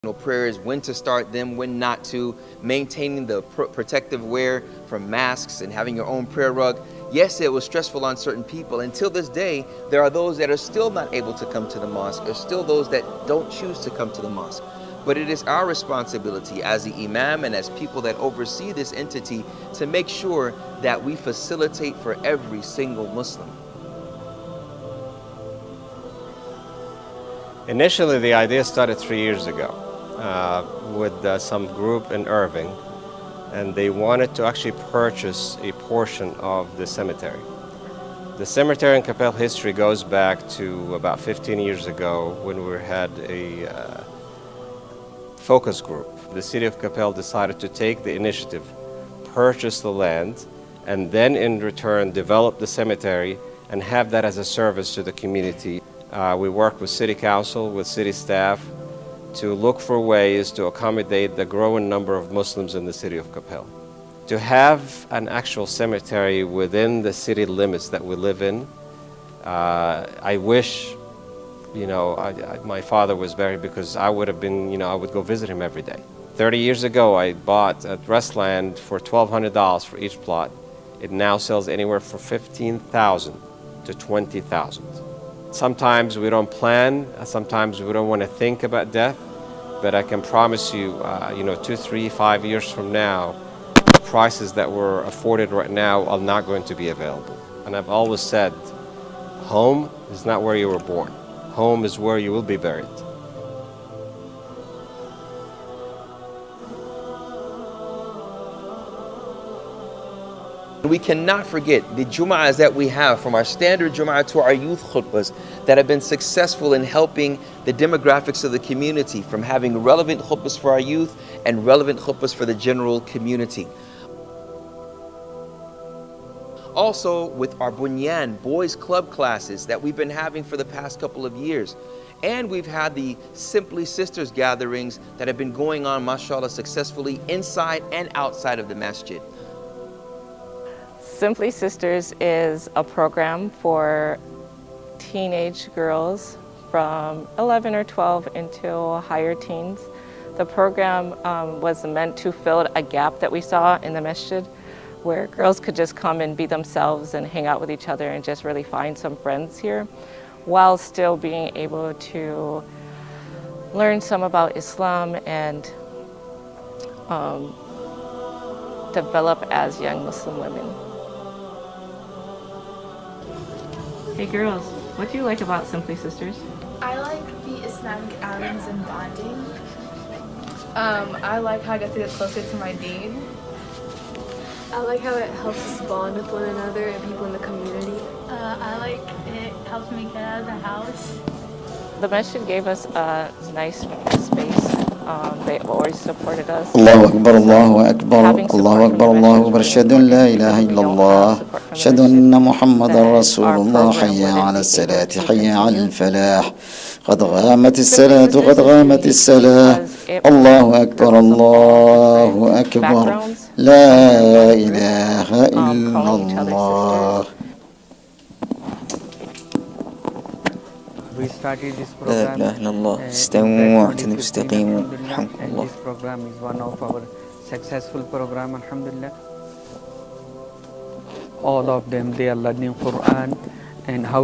Prayers, when to start them, when not to, maintaining the protective wear from masks and having your own prayer rug. Yes, it was stressful on certain people. Until this day, there are those that are still not able to come to the mosque. There's still those that don't choose to come to the mosque. But it is our responsibility as the imam and as people that oversee this entity to make sure that we facilitate for every single Muslim. Initially, the idea started 3 years ago with some group in Irving, and they wanted to actually purchase a portion of the cemetery. The cemetery in Coppell history goes back to about 15 years ago when we had a focus group. The city of Coppell decided to take the initiative, purchase the land, and then in return develop the cemetery and have that as a service to the community. We worked with city council, with city staff, to look for ways to accommodate the growing number of Muslims in the city of Coppell. To have an actual cemetery within the city limits that we live in, I wish, my father was buried, because I would have been, I would go visit him every day. 30 years ago, I bought a Restland for $1,200 for each plot. It now sells anywhere from $15,000 to $20,000. Sometimes we don't plan, sometimes we don't want to think about death, but I can promise you, 2, 3, 5 years from now, the prices that we're afforded right now are not going to be available. And I've always said, home is not where you were born. Home is where you will be buried. We cannot forget the Jum'ahs that we have, from our standard Jum'ah to our youth khutbahs, that have been successful in helping the demographics of the community, from having relevant khutbahs for our youth and relevant khutbahs for the general community. Also with our Bunyan boys club classes that we've been having for the past couple of years. And we've had the Simply Sisters gatherings that have been going on, mashallah, successfully inside and outside of the masjid. Simply Sisters is a program for teenage girls from 11 or 12 into higher teens. The program was meant to fill a gap that we saw in the masjid, where girls could just come and be themselves and hang out with each other and just really find some friends here, while still being able to learn some about Islam and develop as young Muslim women. Hey girls, what do you like about Simply Sisters? I like the Islamic outings and bonding. I like how I get to get closer to my deen. I like how it helps us bond with one another and people in the community. I like it helps me get out of the house. The masjid gave us a nice space. They've always supported us. Allahu Akbar, Allahu Akbar, Allahu Akbar, Allahu Akbar. Ashhadu an la ilaha illallah. Ashhadu anna Muhammadan Rasulullah. Hayya ala salati, hayya ala falah. قد غامت الصلاة قد غامت الصلاة. الله أكبر الله أكبر. لا إله إلا الله. We started this program. لا إله إلا الله. استووا واعتدلوا واستقيموا. رحمكم الله. This program is one of our successful program, alhamdulillah. All of them, they are learning Quran and how